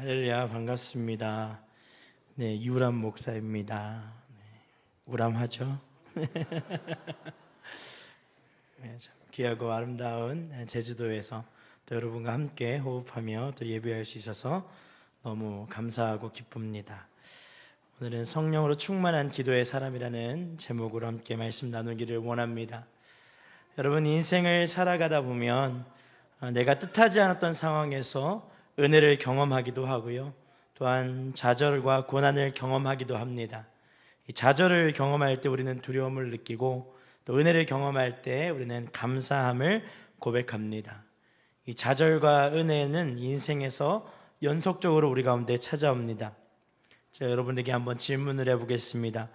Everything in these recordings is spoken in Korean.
할렐루야, 반갑습니다. 네, 유람 목사입니다. 네, 우람하죠? 네, 참 귀하고 아름다운 제주도에서 또 여러분과 함께 호흡하며 또 예배할 수 있어서 너무 감사하고 기쁩니다. 오늘은 성령으로 충만한 기도의 사람이라는 제목으로 함께 말씀 나누기를 원합니다. 여러분, 인생을 살아가다 보면 내가 뜻하지 않았던 상황에서 은혜를 경험하기도 하고요, 또한 좌절과 고난을 경험하기도 합니다. 이 좌절을 경험할 때 우리는 두려움을 느끼고, 또 은혜를 경험할 때 우리는 감사함을 고백합니다. 이 좌절과 은혜는 인생에서 연속적으로 우리 가운데 찾아옵니다. 제가 여러분에게 한번 질문을 해보겠습니다.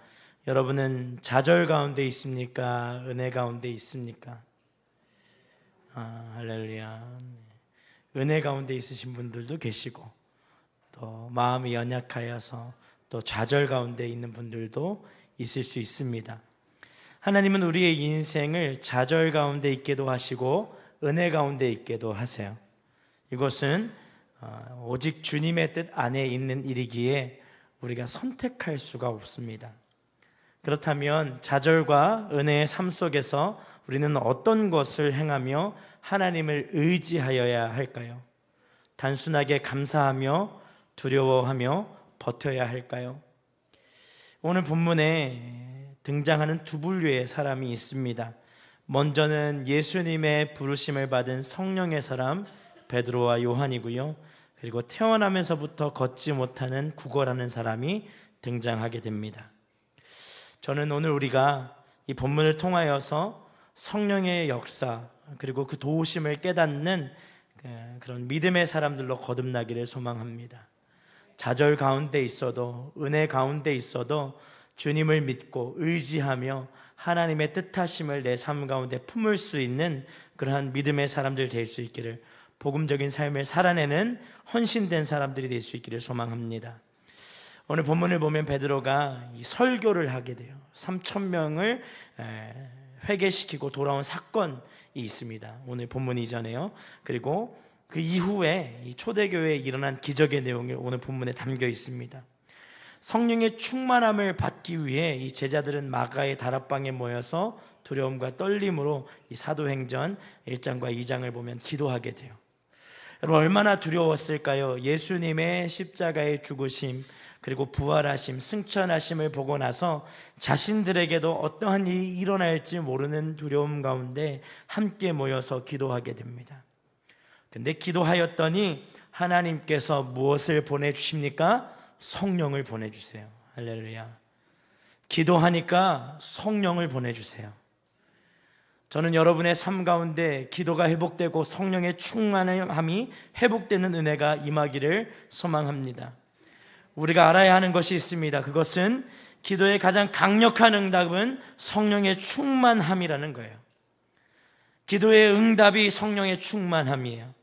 여러분은 좌절 가운데 있습니까? 은혜 가운데 있습니까? 할렐루야. 은혜 가운데 있으신 분들도 계시고, 또 마음이 연약하여서 또 좌절 가운데 있는 분들도 있을 수 있습니다. 하나님은 우리의 인생을 좌절 가운데 있게도 하시고 은혜 가운데 있게도 하세요. 이것은 오직 주님의 뜻 안에 있는 일이기에 우리가 선택할 수가 없습니다. 그렇다면 좌절과 은혜의 삶 속에서 우리는 어떤 것을 행하며 하나님을 의지하여야 할까요? 단순하게 감사하며 두려워하며 버텨야 할까요? 오늘 본문에 등장하는 두 분류의 사람이 있습니다. 먼저는 예수님의 부르심을 받은 성령의 사람 베드로와 요한이고요, 그리고 태어나면서부터 걷지 못하는 구걸하는 사람이 등장하게 됩니다. 저는 오늘 우리가 이 본문을 통하여서 성령의 역사, 그리고 그 도우심을 깨닫는 그런 믿음의 사람들로 거듭나기를 소망합니다. 좌절 가운데 있어도, 은혜 가운데 있어도 주님을 믿고 의지하며 하나님의 뜻하심을 내 삶 가운데 품을 수 있는 그러한 믿음의 사람들 될 수 있기를, 복음적인 삶을 살아내는 헌신된 사람들이 될 수 있기를 소망합니다. 오늘 본문을 보면 베드로가 이 설교를 하게 돼요. 3,000명을 회개시키고 돌아온 사건이 있습니다. 오늘 본문 이전에요. 그리고 그 이후에 이 초대교회에 일어난 기적의 내용이 오늘 본문에 담겨 있습니다. 성령의 충만함을 받기 위해 이 제자들은 마가의 다락방에 모여서 두려움과 떨림으로 이 사도행전 1장과 2장을 보면 기도하게 돼요. 여러분, 얼마나 두려웠을까요? 예수님의 십자가의 죽으심, 그리고 부활하심, 승천하심을 보고 나서 자신들에게도 어떠한 일이 일어날지 모르는 두려움 가운데 함께 모여서 기도하게 됩니다. 근데 기도하였더니 하나님께서 무엇을 보내주십니까? 성령을 보내주세요. 할렐루야. 기도하니까 성령을 보내주세요. 저는 여러분의 삶 가운데 기도가 회복되고 성령의 충만함이 회복되는 은혜가 임하기를 소망합니다. 우리가 알아야 하는 것이 있습니다. 그것은 기도의 가장 강력한 응답은 성령의 충만함이라는 거예요. 기도의 응답이 성령의 충만함이에요.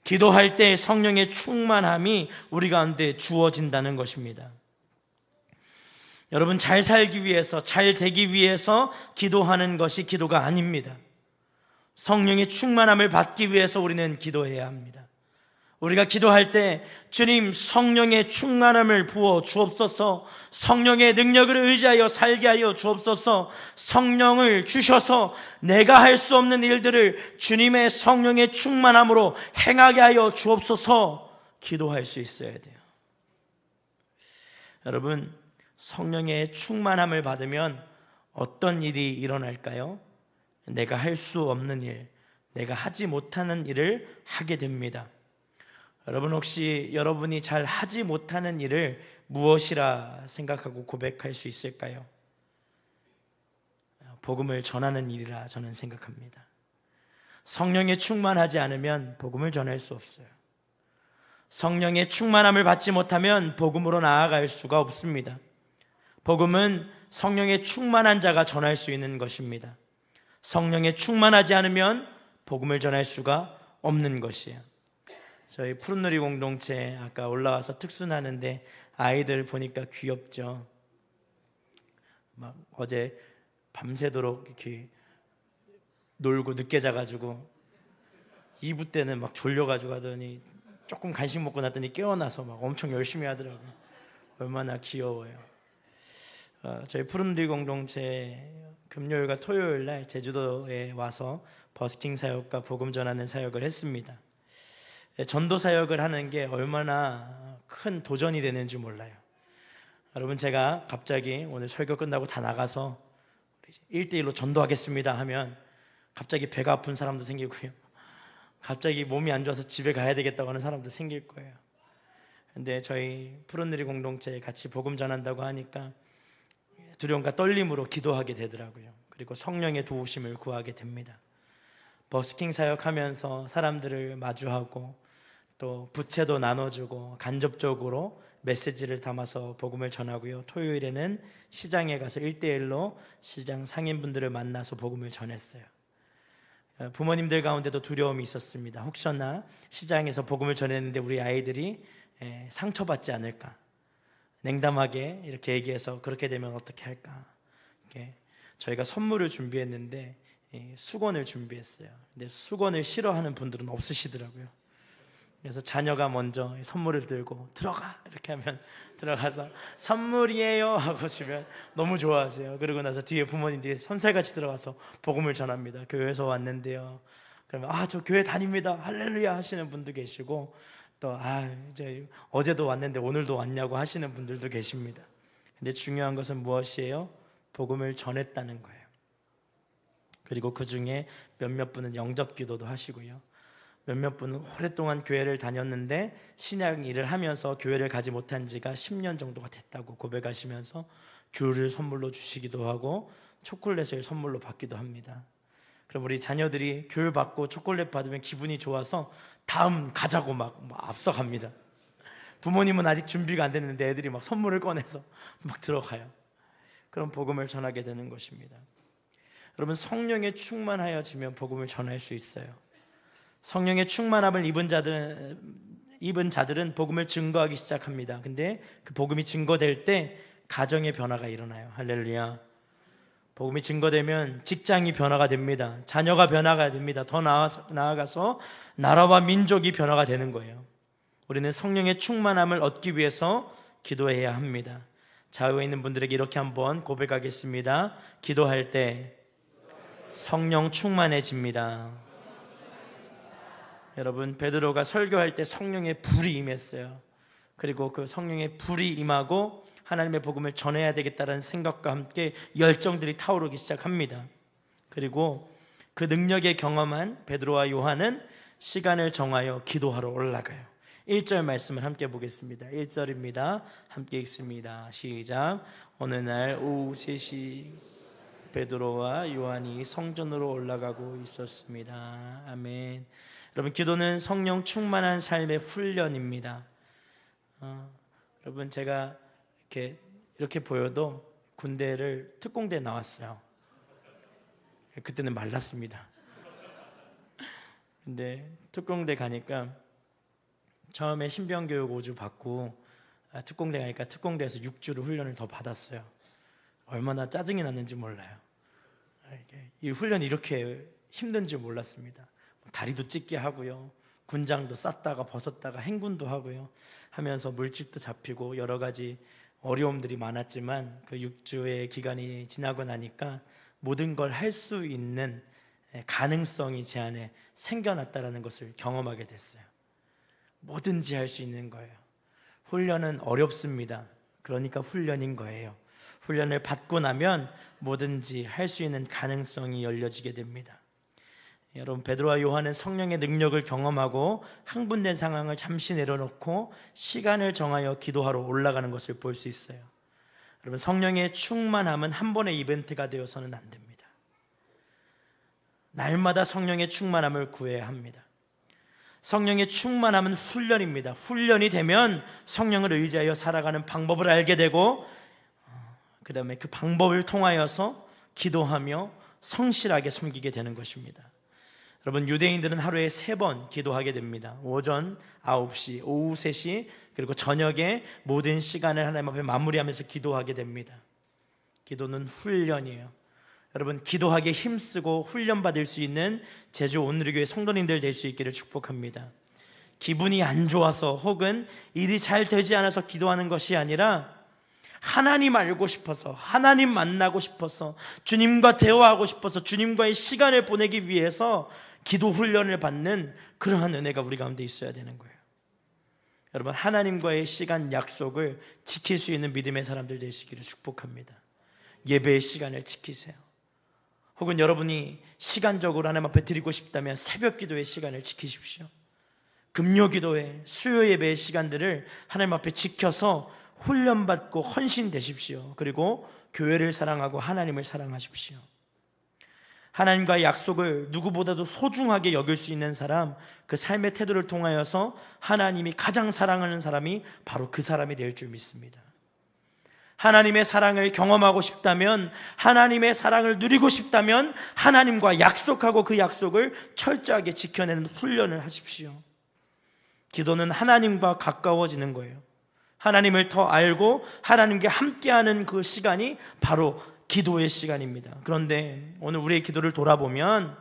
기도할 때 성령의 충만함이 우리 가운데 주어진다는 것입니다. 여러분, 잘 살기 위해서, 잘 되기 위해서 기도하는 것이 기도가 아닙니다. 성령의 충만함을 받기 위해서 우리는 기도해야 합니다. 우리가 기도할 때 주님, 성령의 충만함을 부어 주옵소서, 성령의 능력을 의지하여 살게 하여 주옵소서, 성령을 주셔서 내가 할 수 없는 일들을 주님의 성령의 충만함으로 행하게 하여 주옵소서, 기도할 수 있어야 돼요. 여러분, 성령의 충만함을 받으면 어떤 일이 일어날까요? 내가 할 수 없는 일, 내가 하지 못하는 일을 하게 됩니다. 여러분, 혹시 여러분이 잘 하지 못하는 일을 무엇이라 생각하고 고백할 수 있을까요? 복음을 전하는 일이라 저는 생각합니다. 성령에 충만하지 않으면 복음을 전할 수 없어요. 성령의 충만함을 받지 못하면 복음으로 나아갈 수가 없습니다. 복음은 성령의 충만한 자가 전할 수 있는 것입니다. 성령에 충만하지 않으면 복음을 전할 수가 없는 것이에요. 저희 푸른누리 공동체 아까 올라와서 특순하는데 아이들 보니까 귀엽죠. 막 어제 밤새도록 이렇게 놀고 늦게 자가지고 2부 때는 막 졸려가지고 하더니 조금 간식 먹고 났더니 깨어나서 막 엄청 열심히 하더라고요. 얼마나 귀여워요. 저희 푸른들 공동체 금요일과 토요일 날 제주도에 와서 버스킹 사역과 복음 전하는 사역을 했습니다. 전도 사역을 하는 게 얼마나 큰 도전이 되는지 몰라요. 여러분, 제가 갑자기 오늘 설교 끝나고 다 나가서 1대1로 전도하겠습니다 하면 갑자기 배가 아픈 사람도 생기고요, 갑자기 몸이 안 좋아서 집에 가야 되겠다고 하는 사람도 생길 거예요. 근데 저희 푸른누리 공동체에 같이 복음 전한다고 하니까 두려움과 떨림으로 기도하게 되더라고요. 그리고 성령의 도우심을 구하게 됩니다. 버스킹 사역하면서 사람들을 마주하고 또 부채도 나눠주고 간접적으로 메시지를 담아서 복음을 전하고요, 토요일에는 시장에 가서 1대1로 시장 상인분들을 만나서 복음을 전했어요. 부모님들 가운데도 두려움이 있었습니다. 혹시나 시장에서 복음을 전했는데 우리 아이들이 상처받지 않을까, 냉담하게 이렇게 얘기해서 그렇게 되면 어떻게 할까. 저희가 선물을 준비했는데 수건을 준비했어요. 근데 수건을 싫어하는 분들은 없으시더라고요. 그래서 자녀가 먼저 선물을 들고 들어가 이렇게 하면 들어가서 선물이에요 하고 주면 너무 좋아하세요. 그러고 나서 뒤에 부모님들이 손살같이 들어가서 복음을 전합니다. 교회에서 왔는데요, 그러면 저 교회 다닙니다 할렐루야 하시는 분도 계시고, 또 이제 어제도 왔는데 오늘도 왔냐고 하시는 분들도 계십니다. 근데 중요한 것은 무엇이에요? 복음을 전했다는 거예요. 그리고 그 중에 몇몇 분은 영접 기도도 하시고요, 몇몇 분은 오랫동안 교회를 다녔는데 신약 일을 하면서 교회를 가지 못한 지가 10년 정도가 됐다고 고백하시면서 귤을 선물로 주시기도 하고 초콜릿을 선물로 받기도 합니다. 그럼 우리 자녀들이 귤 받고 초콜릿 받으면 기분이 좋아서 다음 가자고 막 앞서갑니다. 부모님은 아직 준비가 안 됐는데 애들이 막 선물을 꺼내서 막 들어가요. 그럼 복음을 전하게 되는 것입니다. 여러분, 성령에 충만하여지면 복음을 전할 수 있어요. 성령의 충만함을 입은 자들은 복음을 증거하기 시작합니다. 근데 그 복음이 증거될 때 가정의 변화가 일어나요. 할렐루야. 복음이 증거되면 직장이 변화가 됩니다. 자녀가 변화가 됩니다. 더 나아가서 나라와 민족이 변화가 되는 거예요. 우리는 성령의 충만함을 얻기 위해서 기도해야 합니다. 좌우에 있는 분들에게 이렇게 한번 고백하겠습니다. 기도할 때 성령 충만해집니다. 여러분, 베드로가 설교할 때 성령의 불이 임했어요. 그리고 그 성령의 불이 임하고 하나님의 복음을 전해야 되겠다는 생각과 함께 열정들이 타오르기 시작합니다. 그리고 그 능력에 경험한 베드로와 요한은 시간을 정하여 기도하러 올라가요. 1절 말씀을 함께 보겠습니다. 1절입니다. 함께 읽습니다. 시작. 어느 날 오후 3시 베드로와 요한이 성전으로 올라가고 있었습니다. 아멘. 여러분, 기도는 성령 충만한 삶의 훈련입니다. 여러분, 제가 이렇게 보여도 군대를 특공대 나왔어요. 그때는 말랐습니다. 근데 특공대 가니까 처음에 신병교육 5주 받고 특공대 가니까 특공대에서 6주를 훈련을 더 받았어요. 얼마나 짜증이 났는지 몰라요. 이 훈련이 이렇게 힘든지 몰랐습니다. 다리도 찢게 하고요, 군장도 쌌다가 벗었다가 행군도 하고요 하면서 물집도 잡히고 여러 가지 어려움들이 많았지만 그 6주의 기간이 지나고 나니까 모든 걸 할 수 있는 가능성이 제 안에 생겨났다는 것을 경험하게 됐어요. 뭐든지 할 수 있는 거예요. 훈련은 어렵습니다. 그러니까 훈련인 거예요. 훈련을 받고 나면 뭐든지 할 수 있는 가능성이 열려지게 됩니다. 여러분, 베드로와 요한은 성령의 능력을 경험하고 흥분된 상황을 잠시 내려놓고 시간을 정하여 기도하러 올라가는 것을 볼 수 있어요. 여러분, 성령의 충만함은 한 번의 이벤트가 되어서는 안 됩니다. 날마다 성령의 충만함을 구해야 합니다. 성령의 충만함은 훈련입니다. 훈련이 되면 성령을 의지하여 살아가는 방법을 알게 되고, 그 다음에 그 방법을 통하여서 기도하며 성실하게 섬기게 되는 것입니다. 여러분, 유대인들은 하루에 3번 기도하게 됩니다. 오전 9시, 오후 3시, 그리고 저녁에 모든 시간을 하나님 앞에 마무리하면서 기도하게 됩니다. 기도는 훈련이에요. 여러분, 기도하기에 힘쓰고 훈련받을 수 있는 제주 온누리교회 성도님들 될 수 있기를 축복합니다. 기분이 안 좋아서 혹은 일이 잘 되지 않아서 기도하는 것이 아니라 하나님 알고 싶어서, 하나님 만나고 싶어서, 주님과 대화하고 싶어서, 주님과의 시간을 보내기 위해서 기도 훈련을 받는 그러한 은혜가 우리 가운데 있어야 되는 거예요. 여러분, 하나님과의 시간 약속을 지킬 수 있는 믿음의 사람들 되시기를 축복합니다. 예배의 시간을 지키세요. 혹은 여러분이 시간적으로 하나님 앞에 드리고 싶다면 새벽 기도의 시간을 지키십시오. 금요 기도회, 수요 예배의 시간들을 하나님 앞에 지켜서 훈련받고 헌신되십시오. 그리고 교회를 사랑하고 하나님을 사랑하십시오. 하나님과의 약속을 누구보다도 소중하게 여길 수 있는 사람, 그 삶의 태도를 통하여서 하나님이 가장 사랑하는 사람이 바로 그 사람이 될 줄 믿습니다. 하나님의 사랑을 경험하고 싶다면, 하나님의 사랑을 누리고 싶다면 하나님과 약속하고 그 약속을 철저하게 지켜내는 훈련을 하십시오. 기도는 하나님과 가까워지는 거예요. 하나님을 더 알고 하나님께 함께하는 그 시간이 바로 기도의 시간입니다. 그런데 오늘 우리의 기도를 돌아보면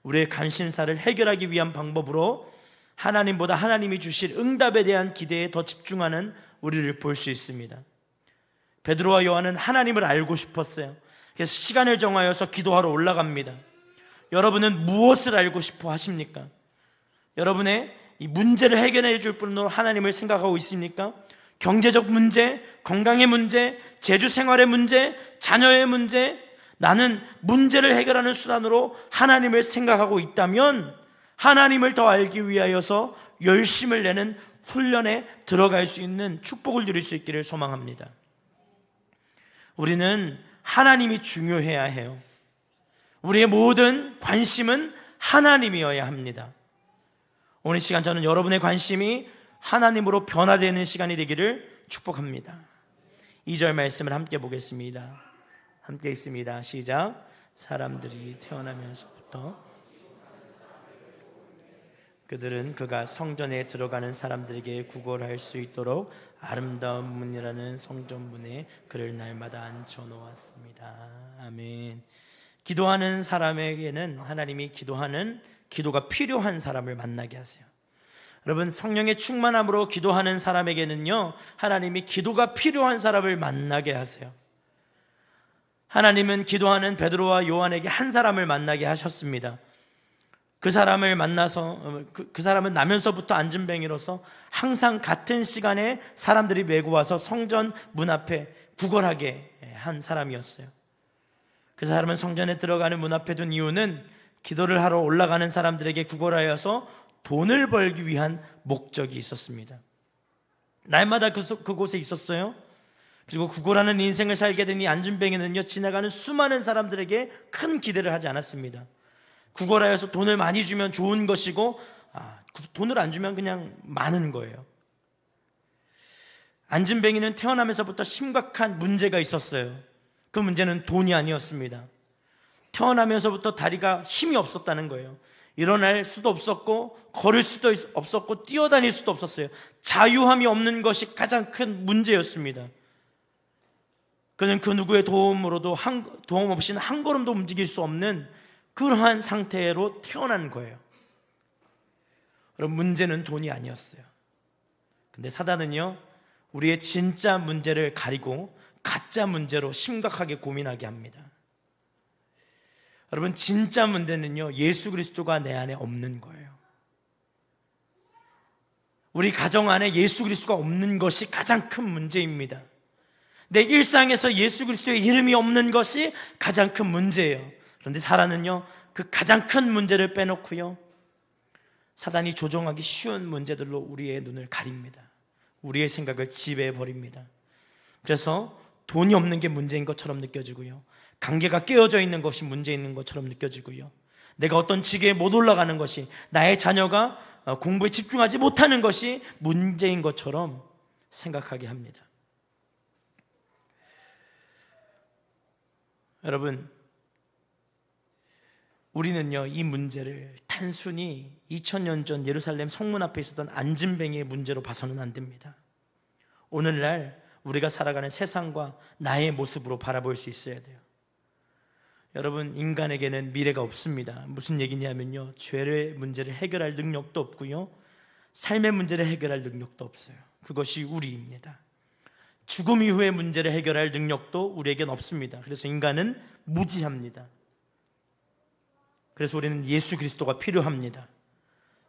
우리의 관심사를 해결하기 위한 방법으로 하나님보다 하나님이 주실 응답에 대한 기대에 더 집중하는 우리를 볼 수 있습니다. 베드로와 요한은 하나님을 알고 싶었어요. 그래서 시간을 정하여서 기도하러 올라갑니다. 여러분은 무엇을 알고 싶어 하십니까? 여러분의 이 문제를 해결해 줄 분으로 하나님을 생각하고 있습니까? 경제적 문제, 건강의 문제, 재주 생활의 문제, 자녀의 문제, 나는 문제를 해결하는 수단으로 하나님을 생각하고 있다면 하나님을 더 알기 위하여서 열심을 내는 훈련에 들어갈 수 있는 축복을 누릴 수 있기를 소망합니다. 우리는 하나님이 중요해야 해요. 우리의 모든 관심은 하나님이어야 합니다. 오늘 시간 저는 여러분의 관심이 하나님으로 변화되는 시간이 되기를 축복합니다. 2절 말씀을 함께 보겠습니다. 함께 있습니다. 시작. 사람들이 태어나면서부터 그들은 그가 성전에 들어가는 사람들에게 구걸할 수 있도록 아름다운 문이라는 성전문에 그를 날마다 앉혀놓았습니다. 아멘. 기도하는 사람에게는 하나님이 기도가 필요한 사람을 만나게 하세요. 여러분, 성령의 충만함으로 기도하는 사람에게는요, 하나님이 기도가 필요한 사람을 만나게 하세요. 하나님은 기도하는 베드로와 요한에게 한 사람을 만나게 하셨습니다. 그 사람을 만나서 그 사람은 나면서부터 앉은뱅이로서 항상 같은 시간에 사람들이 메고 와서 성전 문 앞에 구걸하게 한 사람이었어요. 그 사람은 성전에 들어가는 문 앞에 둔 이유는 기도를 하러 올라가는 사람들에게 구걸하여서 돈을 벌기 위한 목적이 있었습니다. 날마다 그곳에 있었어요. 그리고 구걸하는 인생을 살게 된 이 앉은뱅이는요, 지나가는 수많은 사람들에게 큰 기대를 하지 않았습니다. 구걸하여서 돈을 많이 주면 좋은 것이고, 돈을 안 주면 그냥 많은 거예요. 앉은뱅이는 태어나면서부터 심각한 문제가 있었어요. 그 문제는 돈이 아니었습니다. 태어나면서부터 다리가 힘이 없었다는 거예요. 일어날 수도 없었고, 걸을 수도 없었고, 뛰어다닐 수도 없었어요. 자유함이 없는 것이 가장 큰 문제였습니다. 그는 그 누구의 도움으로도 도움 없이는 한 걸음도 움직일 수 없는 그러한 상태로 태어난 거예요. 여러분, 문제는 돈이 아니었어요. 근데 사단은요, 우리의 진짜 문제를 가리고 가짜 문제로 심각하게 고민하게 합니다. 여러분, 진짜 문제는요, 예수 그리스도가 내 안에 없는 거예요. 우리 가정 안에 예수 그리스도가 없는 것이 가장 큰 문제입니다. 내 일상에서 예수 그리스도의 이름이 없는 것이 가장 큰 문제예요. 그런데 사단은요, 그 가장 큰 문제를 빼놓고요, 사단이 조종하기 쉬운 문제들로 우리의 눈을 가립니다. 우리의 생각을 지배해버립니다. 그래서 돈이 없는 게 문제인 것처럼 느껴지고요, 관계가 깨어져 있는 것이 문제 있는 것처럼 느껴지고요, 내가 어떤 직에 못 올라가는 것이, 나의 자녀가 공부에 집중하지 못하는 것이 문제인 것처럼 생각하게 합니다. 여러분, 우리는요, 이 문제를 단순히 2000년 전 예루살렘 성문 앞에 있었던 앉은뱅이의 문제로 봐서는 안 됩니다. 오늘날 우리가 살아가는 세상과 나의 모습으로 바라볼 수 있어야 돼요. 여러분, 인간에게는 미래가 없습니다. 무슨 얘기냐면요, 죄의 문제를 해결할 능력도 없고요, 삶의 문제를 해결할 능력도 없어요. 그것이 우리입니다. 죽음 이후의 문제를 해결할 능력도 우리에겐 없습니다. 그래서 인간은 무지합니다. 그래서 우리는 예수 그리스도가 필요합니다.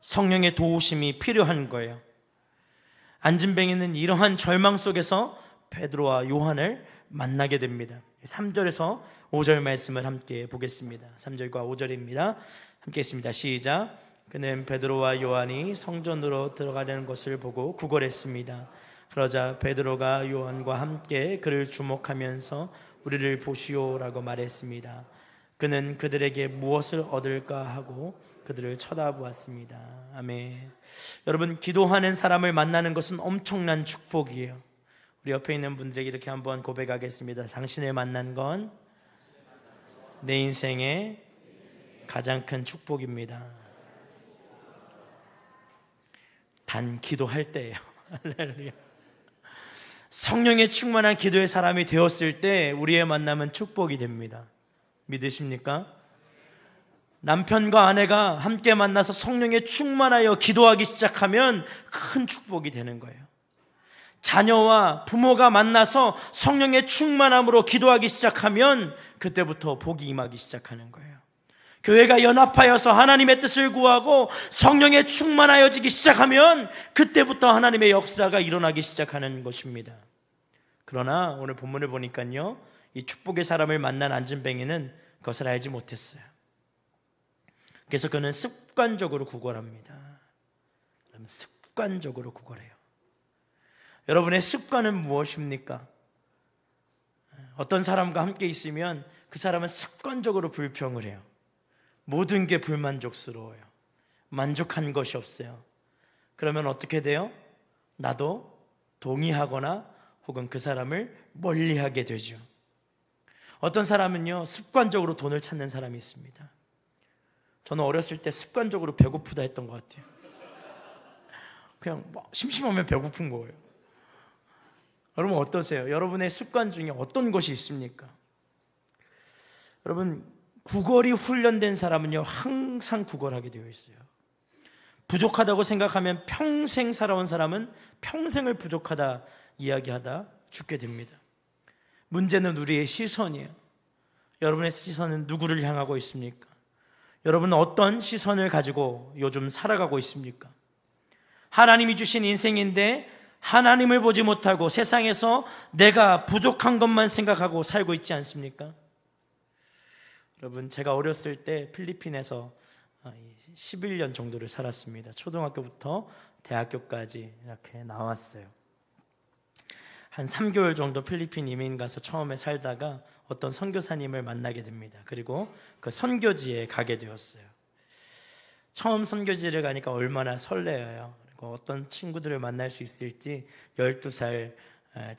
성령의 도우심이 필요한 거예요. 안진뱅이는 이러한 절망 속에서 베드로와 요한을 만나게 됩니다. 3절에서 5절 말씀을 함께 보겠습니다. 3절과 5절입니다. 함께 했습니다. 시작. 그는 베드로와 요한이 성전으로 들어가려는 것을 보고 구걸했습니다. 그러자 베드로가 요한과 함께 그를 주목하면서 우리를 보시오라고 말했습니다. 그는 그들에게 무엇을 얻을까 하고 그들을 쳐다보았습니다. 아멘. 여러분, 기도하는 사람을 만나는 것은 엄청난 축복이에요. 우리 옆에 있는 분들에게 이렇게 한번 고백하겠습니다. 당신을 만난 건 내 인생의 가장 큰 축복입니다. 단 기도할 때예요. 할렐루야. 성령의 충만한 기도의 사람이 되었을 때 우리의 만남은 축복이 됩니다. 믿으십니까? 남편과 아내가 함께 만나서 성령에 충만하여 기도하기 시작하면 큰 축복이 되는 거예요. 자녀와 부모가 만나서 성령의 충만함으로 기도하기 시작하면 그때부터 복이 임하기 시작하는 거예요. 교회가 연합하여서 하나님의 뜻을 구하고 성령에 충만하여지기 시작하면 그때부터 하나님의 역사가 일어나기 시작하는 것입니다. 그러나 오늘 본문을 보니까요, 이 축복의 사람을 만난 안진뱅이는 그것을 알지 못했어요. 그래서 그는 습관적으로 구걸합니다. 습관적으로 구걸해요. 여러분의 습관은 무엇입니까? 어떤 사람과 함께 있으면 그 사람은 습관적으로 불평을 해요. 모든 게 불만족스러워요. 만족한 것이 없어요. 그러면 어떻게 돼요? 나도 동의하거나 혹은 그 사람을 멀리하게 되죠. 어떤 사람은요, 습관적으로 돈을 찾는 사람이 있습니다. 저는 어렸을 때 습관적으로 배고프다 했던 것 같아요. 그냥 심심하면 배고픈 거예요. 여러분 어떠세요? 여러분의 습관 중에 어떤 것이 있습니까? 여러분, 구걸이 훈련된 사람은요, 항상 구걸하게 되어 있어요. 부족하다고 생각하면 평생 살아온 사람은 평생을 부족하다 이야기하다 죽게 됩니다. 문제는 우리의 시선이에요. 여러분의 시선은 누구를 향하고 있습니까? 여러분은 어떤 시선을 가지고 요즘 살아가고 있습니까? 하나님이 주신 인생인데 하나님을 보지 못하고 세상에서 내가 부족한 것만 생각하고 살고 있지 않습니까? 여러분, 제가 어렸을 때 필리핀에서 11년 정도를 살았습니다. 초등학교부터 대학교까지 이렇게 나왔어요. 한 3개월 정도 필리핀 이민 가서 처음에 살다가 어떤 선교사님을 만나게 됩니다. 그리고 그 선교지에 가게 되었어요. 처음 선교지를 가니까 얼마나 설레어요. 그리고 어떤 친구들을 만날 수 있을지 12살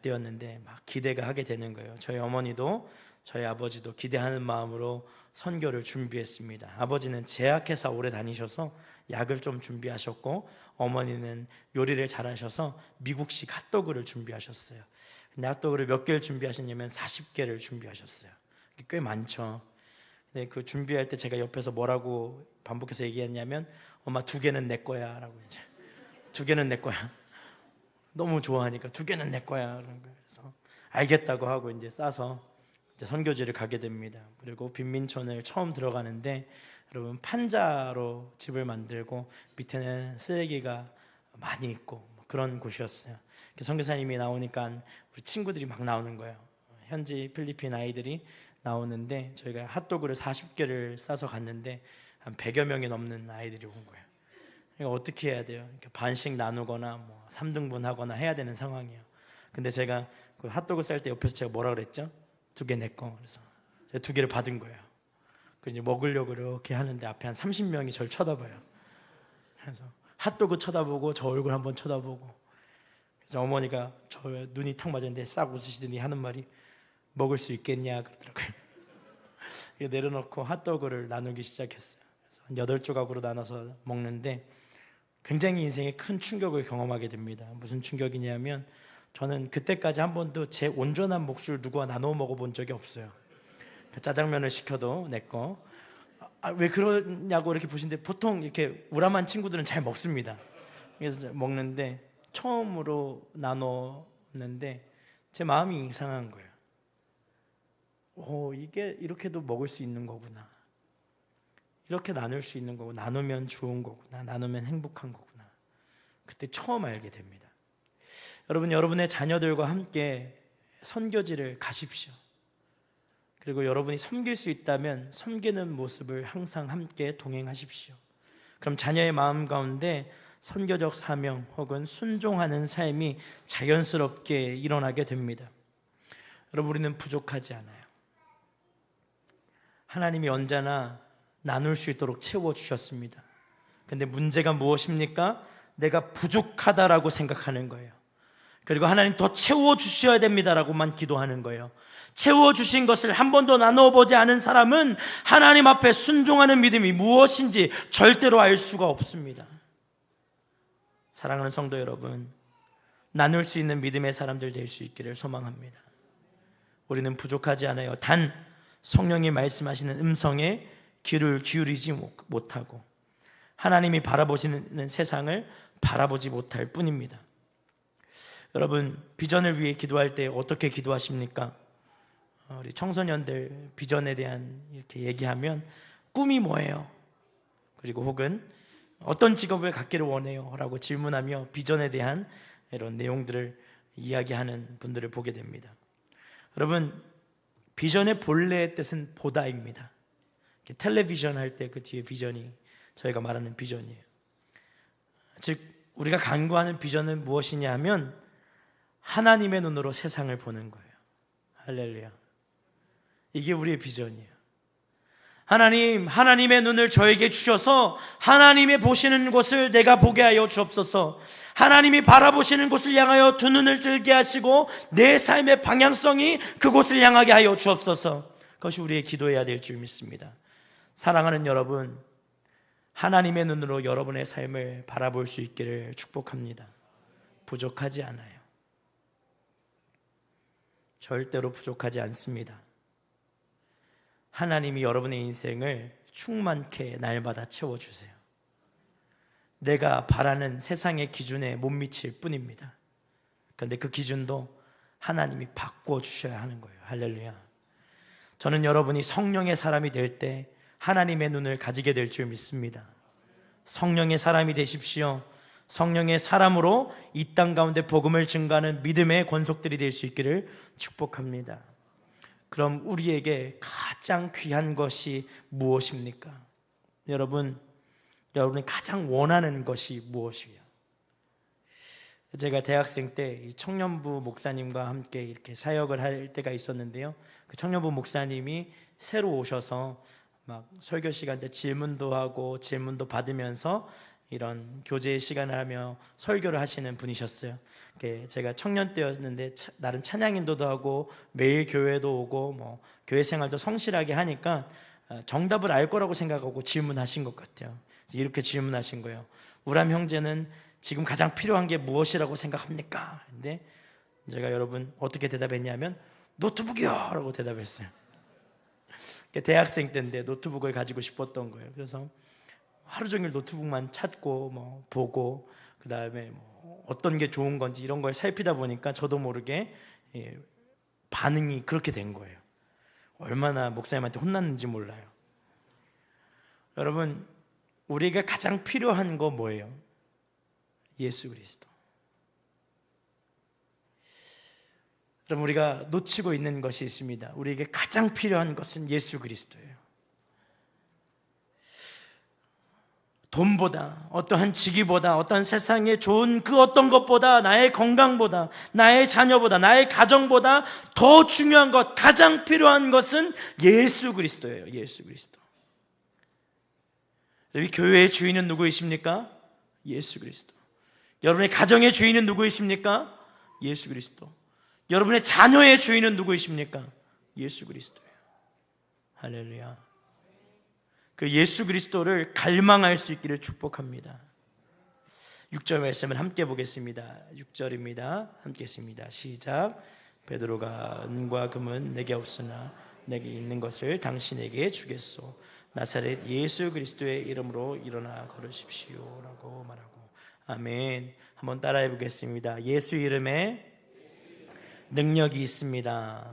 때였는데 막 기대가 하게 되는 거예요. 저희 어머니도 저희 아버지도 기대하는 마음으로 선교를 준비했습니다. 아버지는 제약회사 오래 다니셔서 약을 좀 준비하셨고, 어머니는 요리를 잘하셔서 미국식 핫도그를 준비하셨어요. 근데 핫도그를 몇 개를 준비하셨냐면 40개를 준비하셨어요. 꽤 많죠. 근데 그 준비할 때 제가 옆에서 뭐라고 반복해서 얘기했냐면, 엄마 2개는 내 거야 라고. 이제 2개는 내 거야. 너무 좋아하니까 2개는 내 거야. 그래서 알겠다고 하고 이제 싸서 이제 선교지를 가게 됩니다. 그리고 빈민촌을 처음 들어가는데, 여러분, 판자로 집을 만들고 밑에는 쓰레기가 많이 있고 그런 곳이었어요. 선교사님이 나오니까 우리 친구들이 막 나오는 거예요. 현지 필리핀 아이들이 나오는데, 저희가 핫도그를 40개를 싸서 갔는데 한 100여 명이 넘는 아이들이 온 거예요. 그러니까 어떻게 해야 돼요? 반씩 나누거나 3등분 하거나 해야 되는 상황이에요. 근데 제가 그 핫도그 쌀 때 옆에서 제가 뭐라 그랬죠? 2개 내 거. 그래서 제가 2개를 받은 거예요. 그래서 이제 먹으려고 이렇게 하는데 앞에 한 30명이 저를 쳐다봐요. 그래서 핫도그 쳐다보고 저 얼굴 한번 쳐다보고, 그래서 어머니가 저 눈이 탁 맞았는데 싹 웃으시더니 하는 말이 먹을 수 있겠냐 그러더라고요. 내려놓고 핫도그를 나누기 시작했어요. 그래서 한 8조각으로 나눠서 먹는데 굉장히 인생에 큰 충격을 경험하게 됩니다. 무슨 충격이냐면, 저는 그때까지 한 번도 제 온전한 몫을 누구와 나눠 먹어본 적이 없어요. 짜장면을 시켜도 내 거. 왜 그러냐고 이렇게 보시는데, 보통 이렇게 우람한 친구들은 잘 먹습니다. 그래서 먹는데 처음으로 나눴는데 제 마음이 이상한 거예요. 이게 이렇게도 먹을 수 있는 거구나. 이렇게 나눌 수 있는 거고, 나누면 좋은 거구나. 나누면 행복한 거구나. 그때 처음 알게 됩니다. 여러분, 여러분의 자녀들과 함께 선교지를 가십시오. 그리고 여러분이 섬길 수 있다면 섬기는 모습을 항상 함께 동행하십시오. 그럼 자녀의 마음 가운데 선교적 사명 혹은 순종하는 삶이 자연스럽게 일어나게 됩니다. 여러분, 우리는 부족하지 않아요. 하나님이 언제나 나눌 수 있도록 채워주셨습니다. 근데 문제가 무엇입니까? 내가 부족하다라고 생각하는 거예요. 그리고 하나님 더 채워주셔야 됩니다라고만 기도하는 거예요. 채워주신 것을 한 번도 나눠보지 않은 사람은 하나님 앞에 순종하는 믿음이 무엇인지 절대로 알 수가 없습니다. 사랑하는 성도 여러분, 나눌 수 있는 믿음의 사람들 될 수 있기를 소망합니다. 우리는 부족하지 않아요. 단 성령이 말씀하시는 음성에 귀를 기울이지 못하고 하나님이 바라보시는 세상을 바라보지 못할 뿐입니다. 여러분, 비전을 위해 기도할 때 어떻게 기도하십니까? 우리 청소년들 비전에 대한 이렇게 얘기하면 꿈이 뭐예요? 그리고 혹은 어떤 직업을 갖기를 원해요? 라고 질문하며 비전에 대한 이런 내용들을 이야기하는 분들을 보게 됩니다. 여러분, 비전의 본래의 뜻은 보다입니다. 텔레비전 할 때 그 뒤에 비전이 저희가 말하는 비전이에요. 즉 우리가 간구하는 비전은 무엇이냐 하면 하나님의 눈으로 세상을 보는 거예요. 할렐루야. 이게 우리의 비전이에요. 하나님의 눈을 저에게 주셔서 하나님의 보시는 곳을 내가 보게 하여 주옵소서. 하나님이 바라보시는 곳을 향하여 두 눈을 들게 하시고 내 삶의 방향성이 그곳을 향하게 하여 주옵소서. 그것이 우리의 기도해야 될 줄 믿습니다. 사랑하는 여러분, 하나님의 눈으로 여러분의 삶을 바라볼 수 있기를 축복합니다. 부족하지 않아요. 절대로 부족하지 않습니다. 하나님이 여러분의 인생을 충만케 날마다 채워주세요. 내가 바라는 세상의 기준에 못 미칠 뿐입니다. 그런데 그 기준도 하나님이 바꿔주셔야 하는 거예요. 할렐루야. 저는 여러분이 성령의 사람이 될 때 하나님의 눈을 가지게 될 줄 믿습니다. 성령의 사람이 되십시오. 성령의 사람으로 이 땅 가운데 복음을 증거하는 믿음의 권속들이 될 수 있기를 축복합니다. 그럼 우리에게 가장 귀한 것이 무엇입니까? 여러분이 가장 원하는 것이 무엇이에요? 제가 대학생 때 이 청년부 목사님과 함께 이렇게 사역을 할 때가 있었는데요. 그 청년부 목사님이 새로 오셔서 막 설교 시간 때 질문도 하고 질문도 받으면서 이런 교제의 시간을 하며 설교를 하시는 분이셨어요. 제가 청년 때였는데 나름 찬양 인도도 하고 매일 교회도 오고 뭐 교회 생활도 성실하게 하니까 정답을 알 거라고 생각하고 질문하신 것 같아요. 이렇게 질문하신 거예요. 우람 형제는 지금 가장 필요한 게 무엇이라고 생각합니까? 근데 제가 여러분 어떻게 대답했냐면 노트북이요! 라고 대답했어요. 대학생 때인데 노트북을 가지고 싶었던 거예요. 그래서 하루 종일 노트북만 찾고 뭐 보고 그 다음에 뭐 어떤 게 좋은 건지 이런 걸 살피다 보니까 저도 모르게 반응이 그렇게 된 거예요. 얼마나 목사님한테 혼났는지 몰라요. 여러분, 우리가 가장 필요한 거 뭐예요? 예수 그리스도. 그럼 우리가 놓치고 있는 것이 있습니다. 우리에게 가장 필요한 것은 예수 그리스도예요. 돈보다, 어떠한 직위보다, 어떠한 세상에 좋은 그 어떤 것보다, 나의 건강보다, 나의 자녀보다, 나의 가정보다 더 중요한 것, 가장 필요한 것은 예수 그리스도예요. 예수 그리스도. 여러분, 교회의 주인은 누구이십니까? 예수 그리스도. 여러분의 가정의 주인은 누구이십니까? 예수 그리스도. 여러분의 자녀의 주인은 누구이십니까? 예수 그리스도예요. 할렐루야. 그 예수 그리스도를 갈망할 수 있기를 축복합니다. 6절 말씀을 함께 보겠습니다. 6절입니다. 함께 했습니다. 시작. 베드로가 은과 금은 내게 없으나 내게 있는 것을 당신에게 주겠소. 나사렛 예수 그리스도의 이름으로 일어나 걸으십시오 라고 말하고 아멘. 한번 따라해 보겠습니다. 예수 이름에 능력이 있습니다.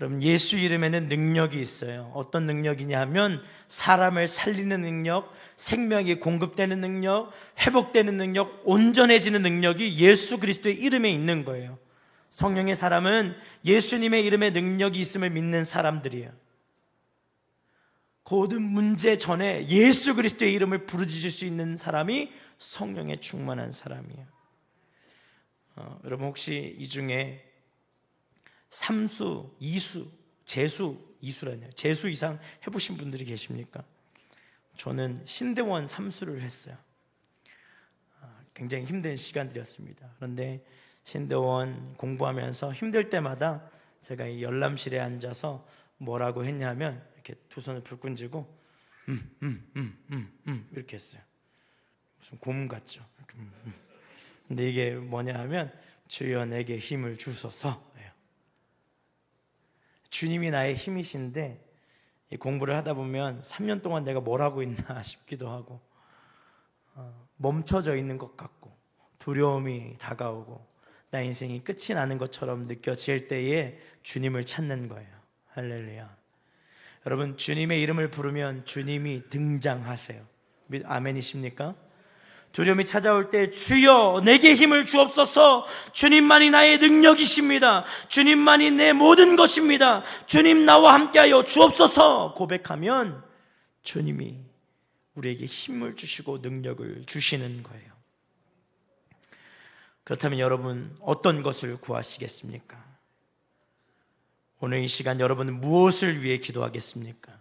여러분, 예수 이름에는 능력이 있어요. 어떤 능력이냐 하면 사람을 살리는 능력, 생명이 공급되는 능력, 회복되는 능력, 온전해지는 능력이 예수 그리스도의 이름에 있는 거예요. 성령의 사람은 예수님의 이름에 능력이 있음을 믿는 사람들이에요. 모든 문제 전에 예수 그리스도의 이름을 부르짖을 수 있는 사람이 성령에 충만한 사람이에요. 여러분, 혹시 이 중에 삼수, 이수, 재수, 이수라네요. 재수 이상 해보신 분들이 계십니까? 저는 신대원 삼수를 했어요. 굉장히 힘든 시간들이었습니다. 그런데 신대원 공부하면서 힘들 때마다 제가 이 열람실에 앉아서 뭐라고 했냐면 이렇게 두 손을 불끈 쥐고 이렇게 했어요. 무슨 고문 같죠? 근데 이게 뭐냐 하면 주여 내게 힘을 주소서. 주님이 나의 힘이신데 공부를 하다 보면 3년 동안 내가 뭘 하고 있나 싶기도 하고 멈춰져 있는 것 같고 두려움이 다가오고 나 인생이 끝이 나는 것처럼 느껴질 때에 주님을 찾는 거예요. 할렐루야. 여러분, 주님의 이름을 부르면 주님이 등장하세요. 아멘이십니까? 두려움이 찾아올 때 주여 내게 힘을 주옵소서. 주님만이 나의 능력이십니다. 주님만이 내 모든 것입니다. 주님 나와 함께하여 주옵소서 고백하면 주님이 우리에게 힘을 주시고 능력을 주시는 거예요. 그렇다면 여러분, 어떤 것을 구하시겠습니까? 오늘 이 시간 여러분은 무엇을 위해 기도하겠습니까?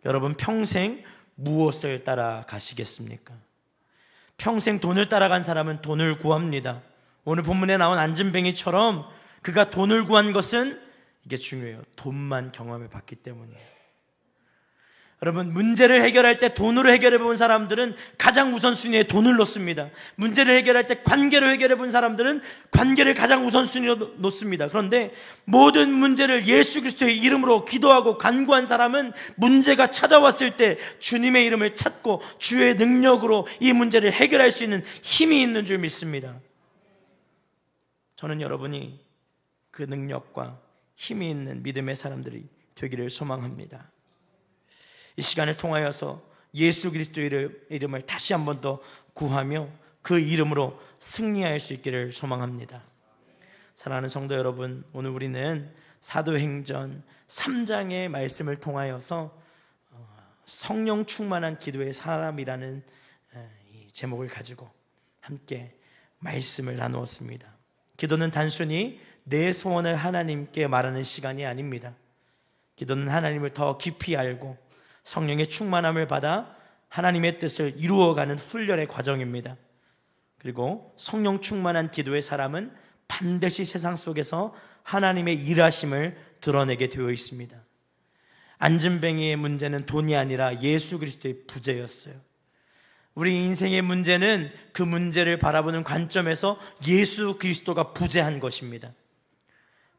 여러분 평생 무엇을 따라 가시겠습니까? 평생 돈을 따라간 사람은 돈을 구합니다. 오늘 본문에 나온 안진뱅이처럼 그가 돈을 구한 것은 이게 중요해요. 돈만 경험해 봤기 때문이에요. 여러분, 문제를 해결할 때 돈으로 해결해 본 사람들은 가장 우선순위에 돈을 놓습니다. 문제를 해결할 때 관계를 해결해 본 사람들은 관계를 가장 우선순위로 놓습니다. 그런데 모든 문제를 예수 그리스도의 이름으로 기도하고 간구한 사람은 문제가 찾아왔을 때 주님의 이름을 찾고 주의 능력으로 이 문제를 해결할 수 있는 힘이 있는 줄 믿습니다. 저는 여러분이 그 능력과 힘이 있는 믿음의 사람들이 되기를 소망합니다. 이 시간을 통하여서 예수 그리스도의 이름을 다시 한 번 더 구하며 그 이름으로 승리할 수 있기를 소망합니다. 사랑하는 성도 여러분, 오늘 우리는 사도행전 3장의 말씀을 통하여서 성령 충만한 기도의 사람이라는 이 제목을 가지고 함께 말씀을 나누었습니다. 기도는 단순히 내 소원을 하나님께 말하는 시간이 아닙니다. 기도는 하나님을 더 깊이 알고 성령의 충만함을 받아 하나님의 뜻을 이루어가는 훈련의 과정입니다. 그리고 성령 충만한 기도의 사람은 반드시 세상 속에서 하나님의 일하심을 드러내게 되어 있습니다. 안진뱅이의 문제는 돈이 아니라 예수 그리스도의 부재였어요. 우리 인생의 문제는 그 문제를 바라보는 관점에서 예수 그리스도가 부재한 것입니다.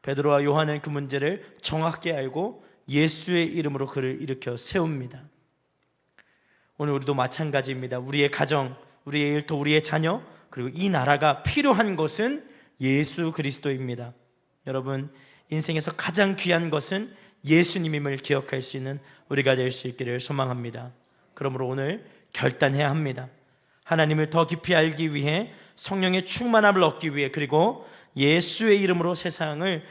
베드로와 요한은 그 문제를 정확히 알고 예수의 이름으로 그를 일으켜 세웁니다. 오늘 우리도 마찬가지입니다. 우리의 가정, 우리의 일터, 우리의 자녀, 그리고 이 나라가 필요한 것은 예수 그리스도입니다. 여러분, 인생에서 가장 귀한 것은 예수님임을 기억할 수 있는 우리가 될 수 있기를 소망합니다. 그러므로 오늘 결단해야 합니다. 하나님을 더 깊이 알기 위해, 성령의 충만함을 얻기 위해, 그리고 예수의 이름으로 세상을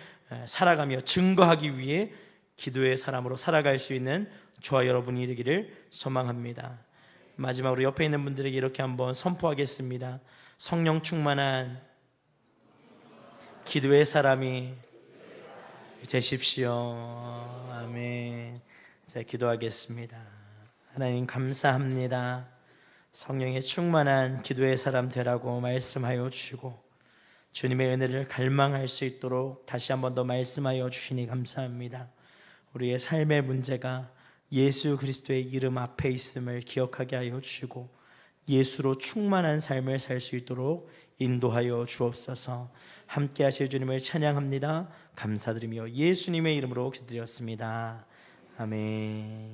살아가며 증거하기 위해 기도의 사람으로 살아갈 수 있는 저와 여러분이 되기를 소망합니다. 마지막으로 옆에 있는 분들에게 이렇게 한번 선포하겠습니다. 성령 충만한 기도의 사람이 되십시오. 아멘. 자, 기도하겠습니다. 하나님 감사합니다. 성령의 충만한 기도의 사람 되라고 말씀하여 주시고 주님의 은혜를 갈망할 수 있도록 다시 한번 더 말씀하여 주시니 감사합니다. 우리의 삶의 문제가 예수 그리스도의 이름 앞에 있음을 기억하게 하여 주시고 예수로 충만한 삶을 살 수 있도록 인도하여 주옵소서. 함께 하실 주님을 찬양합니다. 감사드리며 예수님의 이름으로 기도드렸습니다. 아멘.